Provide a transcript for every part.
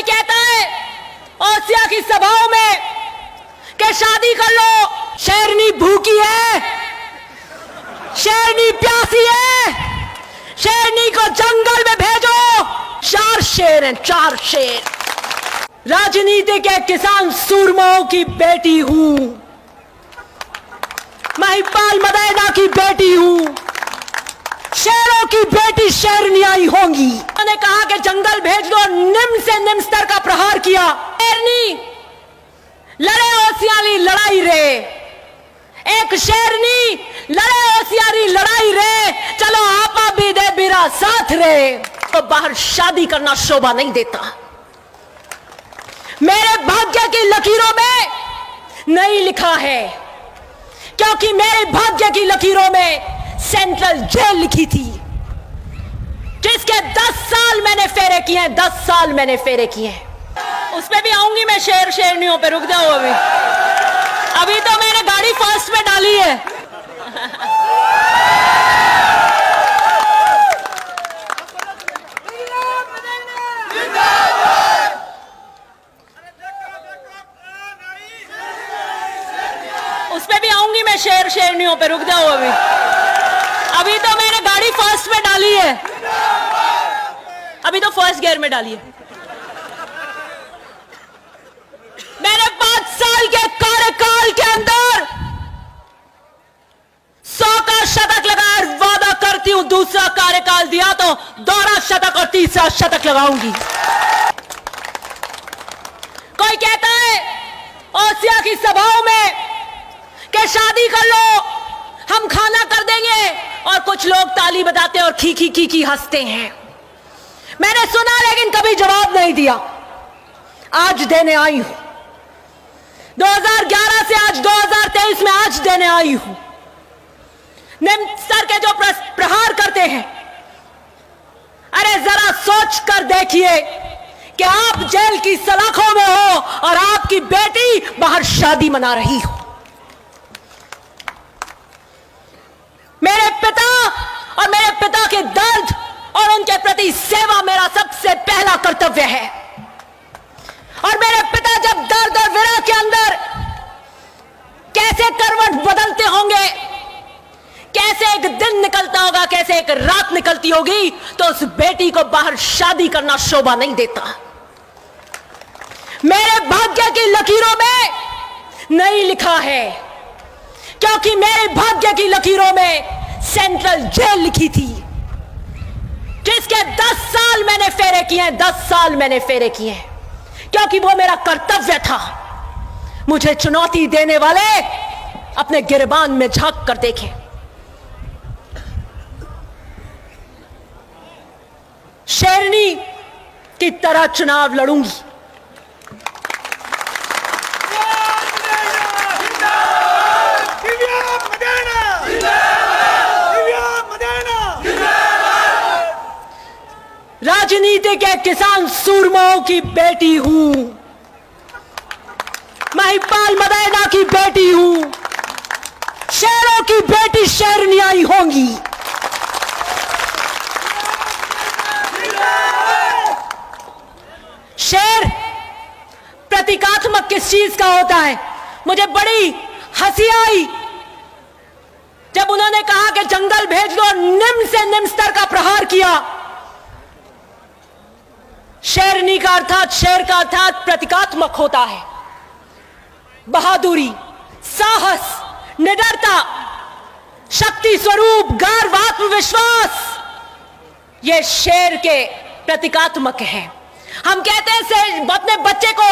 कहता है ओसिया की सभाओं में कि शादी कर लो, शेरनी भूखी है, शेरनी प्यासी है, शेरनी को जंगल में भेजो। 4 शेर हैं, 4 शेर। राजनीति के किसान सूरमाओं की बेटी हूं, महिपाल मदेना की बेटी हूं, शेरों की बेटी शेरनियाई होंगी। मैंने कहा कि जंगल भेज दो, निम्न से निम्न स्तर का प्रहार किया। शेरनी लड़े ओसियाली लड़ाई रे, एक शेरनी लड़े ओसियारी लड़ाई रे, चलो आपा भी दे मेरा साथ रे। तो बाहर शादी करना शोभा नहीं देता। मेरे भाग्य की लकीरों में नहीं लिखा है, क्योंकि मेरे भाग्य की लकीरों में सेंट्रल जेल लिखी थी, जिसके 10 साल मैंने फेरे किए हैं, 10 साल मैंने फेरे किए हैं। उस पे भी आऊंगी मैं, शेर शेरनियों पे। रुक जाओ, अभी तो मैंने गाड़ी फर्स्ट में डाली है। उस पे भी आऊंगी मैं, शेर शेरनियों पे। रुक जाओ, अभी तो मैंने गाड़ी फर्स्ट में डाली है, अभी तो फर्स्ट गियर में डाली है। मैंने 5 साल के कार्यकाल के अंदर 100 का शतक लगाया। वादा करती हूं दूसरा कार्यकाल दिया तो दोहरा शतक और तीसरा शतक लगाऊंगी। कोई कहता है ओसिया की सभाओं में कि शादी कर लो, हम खाना कर देंगे, और कुछ लोग ताली बजाते और खी हंसते हैं। मैंने सुना लेकिन कभी जवाब नहीं दिया। आज देने आई हूं, 2011 से आज 2023 में आज देने आई हूं। निम्न स्तर के जो प्रहार करते हैं, अरे जरा सोच कर देखिए कि आप जेल की सलाखों में हो और आपकी बेटी बाहर शादी मना रही हो। मेरे पिता और मेरे पिता के दर्द और उनके प्रति सेवा मेरा सबसे पहला कर्तव्य है। और मेरे पिता जब दर्द और विरह के अंदर कैसे करवट बदलते होंगे, कैसे एक दिन निकलता होगा, कैसे एक रात निकलती होगी, तो उस बेटी को बाहर शादी करना शोभा नहीं देता। मेरे भाग्य की लकीरों में नहीं लिखा है, क्योंकि मेरे भाग्य की लकीरों में सेंट्रल जेल लिखी थी, जिसके 10 साल मैंने फेरे किए हैं, 10 साल मैंने फेरे किए हैं, क्योंकि वो मेरा कर्तव्य था। मुझे चुनौती देने वाले अपने गिरबान में झांक कर देखें। शेरनी की तरह चुनाव लड़ूंगी। राजनीति के किसान सूरमाओं की बेटी हूं, महिपाल मदेना की बेटी हूं, शेरों की बेटी शेरनियाई होंगी। शेर प्रतीकात्मक किस चीज का होता है? मुझे बड़ी हंसी आई जब उन्होंने कहा कि जंगल भेज दो, निम्न से निम्न स्तर का प्रहार किया। शेरनी का अर्थात, शेर का अर्थात प्रतीकात्मक होता है। बहादुरी, साहस, निडरता, शक्ति स्वरूप, गर्व, आत्मविश्वास, ये शेर के प्रतीकात्मक है। हम कहते हैं अपने बच्चे को,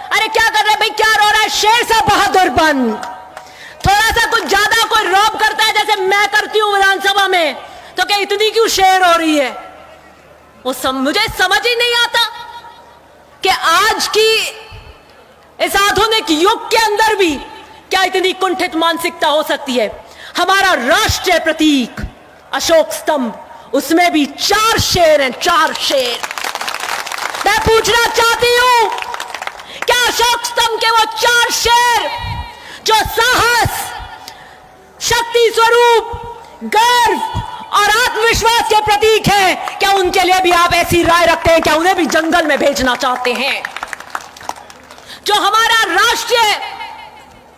अरे क्या कर रहे भाई, क्या रो रहा है, शेर सा बहादुर बन। थोड़ा सा कुछ ज्यादा कोई रौब करता है, जैसे मैं करती हूं विधानसभा में, तो क्या इतनी क्यों शेर हो रही है? मुझे समझ ही नहीं आता कि आज की इस आधुनिक युग के अंदर भी क्या इतनी कुंठित मानसिकता हो सकती है। हमारा राष्ट्रीय प्रतीक अशोक स्तंभ, उसमें भी 4 शेर हैं, 4 शेर। मैं पूछना चाहती हूं, क्या अशोक स्तंभ के वो 4 शेर जो साहस, शक्ति स्वरूप, गर्व और आत्मविश्वास के प्रतीक हैं। क्या उनके लिए भी आप ऐसी राय रखते हैं? क्या उन्हें भी जंगल में भेजना चाहते हैं? जो हमारा राष्ट्रीय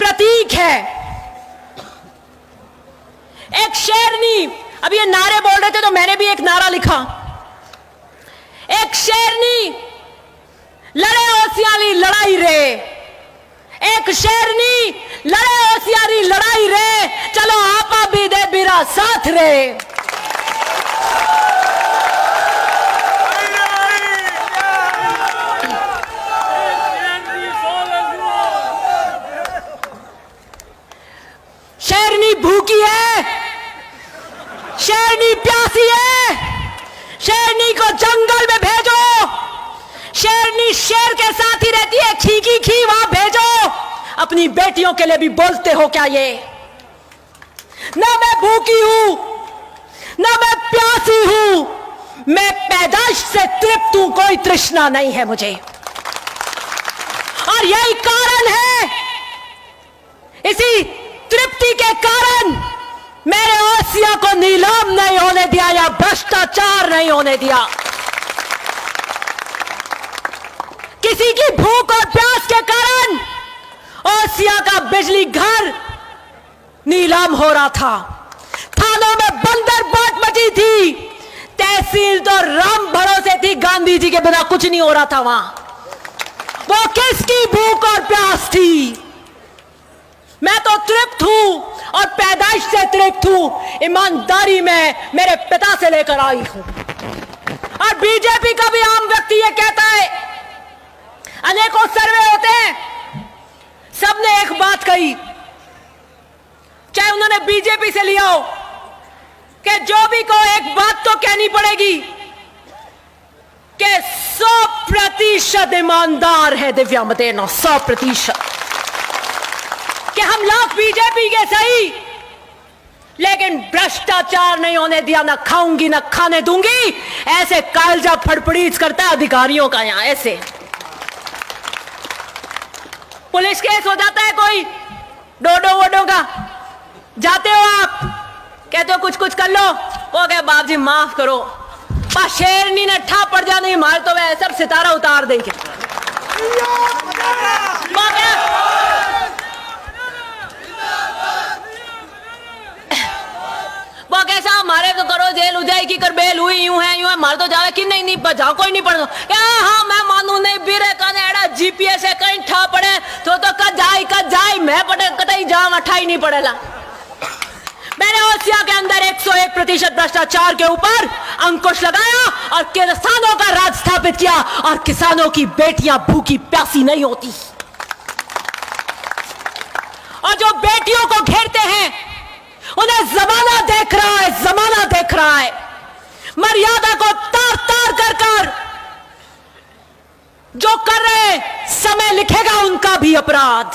प्रतीक है, एक शेरनी, अब ये नारे बोल रहे थे तो मैंने भी एक नारा लिखा, एक शेरनी लड़े होशियारी लड़ाई रे, एक शेरनी लड़े होशियारी लड़ाई रे, चलो आपा भी दे बिरा साथ रे। शेरनी भूखी है, शेरनी प्यासी है, शेरनी को जंगल में भेजो। शेरनी शेर के साथ ही रहती है, खी की खी वहां भेजो। अपनी बेटियों के लिए भी बोलते हो क्या ये? ना मैं भूखी हूं, ना मैं प्यासी हूं, मैं पैदाइश से तृप्त हूं, कोई तृष्णा नहीं है मुझे। और यही कारण है, इसी तृप्ति के कारण मेरे ओसिया को नीलाम नहीं होने दिया या भ्रष्टाचार नहीं होने दिया। किसी की भूख और प्यास के कारण ओसिया का बिजली घर नीलाम हो रहा था, थानों में बंदर बाट मची थी, तहसील तो राम भरोसे थी, गांधी जी के बिना कुछ नहीं हो रहा था वहां। वो किसकी भूख और प्यास थी? मैं तो तृप्त हूं और पैदाइश से तृप्त हूं, ईमानदारी में मेरे पिता से लेकर आई हूं। और बीजेपी का भी आम व्यक्ति ये कहता है, अनेकों सर्वे होते हैं, सबने एक बात कही, चाहे उन्होंने बीजेपी से लिया हो, कि जो भी को एक बात तो कहनी पड़ेगी कि 100% ईमानदार है दिव्या मदेना, 100%। कि हम लोग बीजेपी के सही, लेकिन भ्रष्टाचार नहीं होने दिया, ना खाऊंगी ना खाने दूंगी। ऐसे कालजा फड़फड़ीच करता है अधिकारियों का यहां। ऐसे पुलिस केस हो जाता है कोई डोडो वोडो का, जाते हो आप, कहते हो कुछ कुछ कर लो, वो कहे बाप जी माफ करो, पर शेरनी ने ठा पड़ जाने मार तो वह सब सितारा उतार देंगे। वो कैसा हमारे तो करो जेल उजाई की कर बेल हुई, यूं है मार तो जावे कि नहीं बजाओ कोई नहीं पढ़ो। हाँ मैं मानू नहीं बीरे कनेड़ा जीपीएस है कहीं ठा पड़े तो कद जाए मैं पड़े कतई जाम अठाई नहीं पड़ेला। मैंने ओसिया के अंदर 101% भ्रष्टाचार के ऊपर अंकुश लगाया और किसानों का राज स्थापित किया, और किसानों की बेटियां भूखी प्यासी नहीं होती। और जो बेटियों को घेरते हैं उन्हें जमाना देख रहा है, जमाना देख रहा है। मर्यादा को तार तार कर कर जो कर रहे, समय लिखेगा उनका भी अपराध।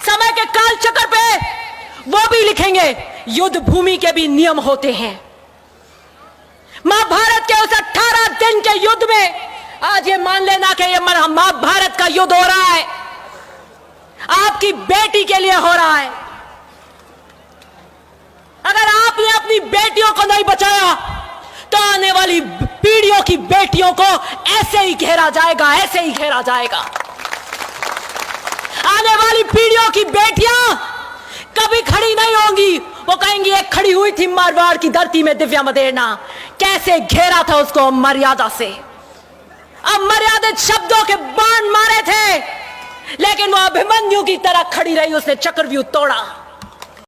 समय के काल चक्र पे वो भी लिखेंगे। युद्ध भूमि के भी नियम होते हैं। महाभारत के उस 18 दिन के युद्ध में आज ये मान लेना कि ये महाभारत का युद्ध हो रहा है, आपकी बेटी के लिए हो रहा है। अगर आपने अपनी बेटियों को नहीं बचाया तो आने वाली पीढ़ियों की बेटियों को ऐसे ही घेरा जाएगा, ऐसे ही घेरा जाएगा। आने वाली पीढ़ियों की बेटियां कभी खड़ी नहीं होंगी, वो कहेंगी एक खड़ी हुई थी मारवाड़ की धरती में दिव्या मदेना, कैसे घेरा था उसको मर्यादा से। अब मर्यादित शब्दों के बाण मारे थे, लेकिन वो अभिमन्यु की तरह खड़ी रही, उसने चक्रव्यूह तोड़ा।